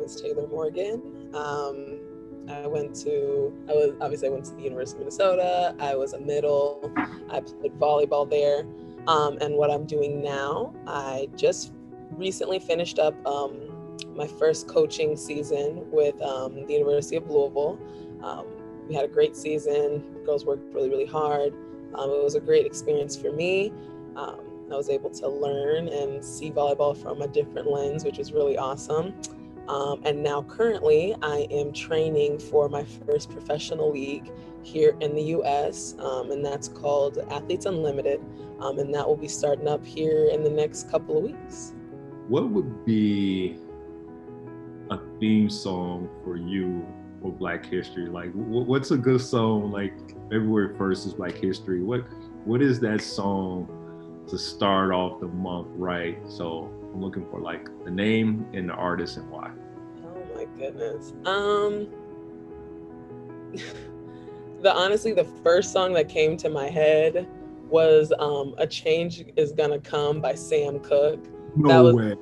is Taylor Morgan. I went to the University of Minnesota. I was a middle. I played volleyball there. And what I'm doing now, I just recently finished up my first coaching season with the University of Louisville. We had a great season. Girls worked really, really hard. It was a great experience for me. I was able to learn and see volleyball from a different lens, which was really awesome. And now currently I am training for my first professional league here in the US, and that's called Athletes Unlimited. And that will be starting up here in the next couple of weeks. What would be a theme song for you for Black History? Like, what's a good song? Like, February 1st is Black History. What is that song to start off the month right? So I'm looking for like the name and the artist and why. Oh my goodness. Honestly, the first song that came to my head was A Change Is Gonna Come by Sam Cooke. No way.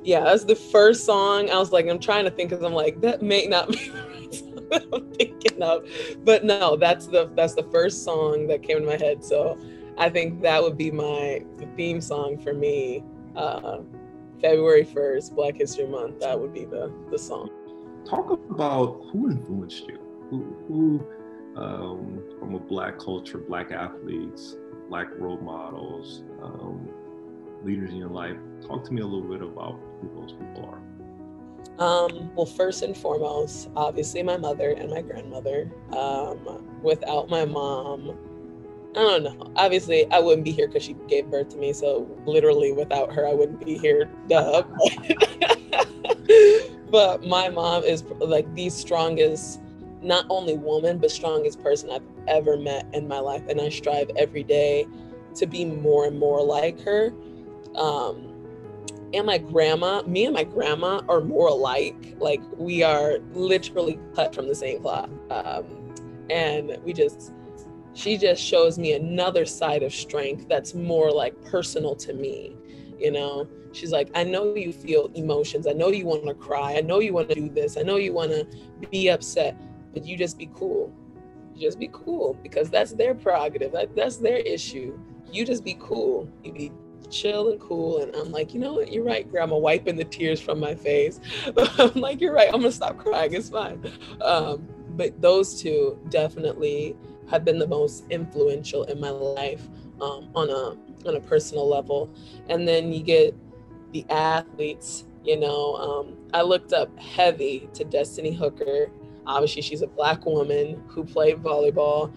Yeah, that's the first song. I was like, I'm trying to think, because I'm like, that may not be the right song that I'm thinking of. But no, that's the first song that came to my head. So I think that would be the theme song for me. February 1st, Black History Month, that would be the song. Talk about who influenced you. Who from a Black culture, Black athletes, Black role models, leaders in your life. Talk to me a little bit about who those people are. Well, first and foremost, obviously my mother and my grandmother. Without my mom, I don't know. Obviously, I wouldn't be here because she gave birth to me. So literally without her, I wouldn't be here. Duh. But my mom is like the strongest, not only woman, but strongest person I've ever met in my life. And I strive every day to be more and more like her. And me and my grandma are more alike. Like, we are literally cut from the same cloth. And she just shows me another side of strength that's more like personal to me. You know, she's like, I know you feel emotions. I know you want to cry. I know you want to do this. I know you want to be upset, but you just be cool. You just be cool, because that's their prerogative. That's their issue. You just be cool. You be chill and cool. And I'm like, you know what? You're right, Grandma, wiping the tears from my face. I'm like, you're right. I'm gonna stop crying. It's fine. But those two definitely have been the most influential in my life on a personal level. And then you get the athletes. You know, I looked up heavy to Destiny Hooker. Obviously, she's a Black woman who played volleyball.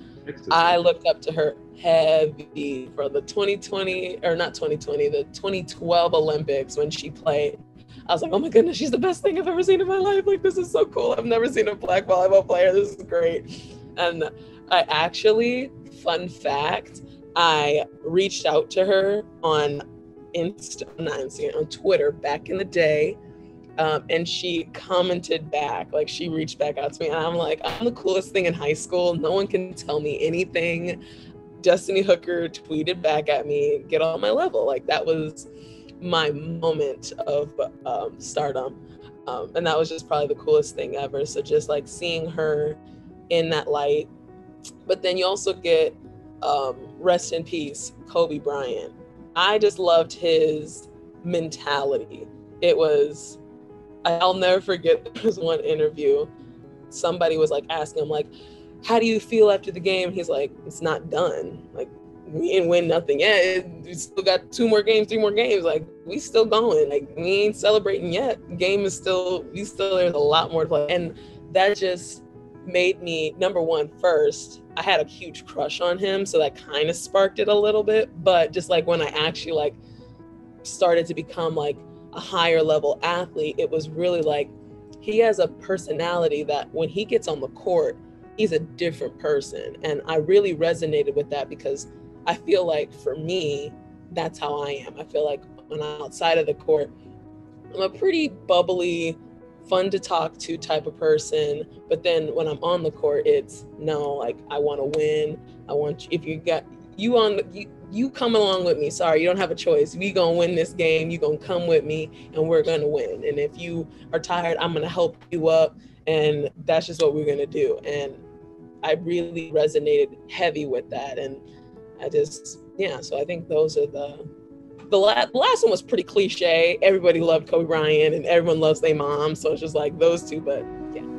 I looked up to her heavy for the 2012 Olympics when she played. I was like, oh my goodness, she's the best thing I've ever seen in my life. Like, this is so cool. I've never seen a Black volleyball player. This is great. And I actually, fun fact, I reached out to her on Twitter back in the day. And she commented back, like, she reached back out to me, and I'm like, I'm the coolest thing in high school. No one can tell me anything. Destiny Hooker tweeted back at me, get on my level. Like, that was my moment of stardom. And that was just probably the coolest thing ever. So just like seeing her in that light. But then you also get, rest in peace, Kobe Bryant. I just loved his mentality. I'll never forget, there was one interview, somebody was like asking him, like, how do you feel after the game? He's like, it's not done. Like, we didn't win nothing yet. We still got 3 more games. Like, we still going. Like, we ain't celebrating yet. Game is still, there's a lot more to play. And that just made me, number one, first, I had a huge crush on him. So that kind of sparked it a little bit. But just like when I actually like started to become like a higher level athlete, it was really like, he has a personality that when he gets on the court, he's a different person. And I really resonated with that, because I feel like for me, that's how I am. I feel like when I'm outside of the court, I'm a pretty bubbly, fun to talk to type of person. But then when I'm on the court, it's no, like, I want to win. you come along with me. Sorry, you don't have a choice. We gonna win this game. You gonna come with me, and we're gonna win. And if you are tired, I'm gonna help you up, and that's just what we're gonna do. And I really resonated heavy with that, and I just So I think those are the last one was pretty cliche. Everybody loved Kobe Bryant, and everyone loves their mom, so it's just like those two. But yeah.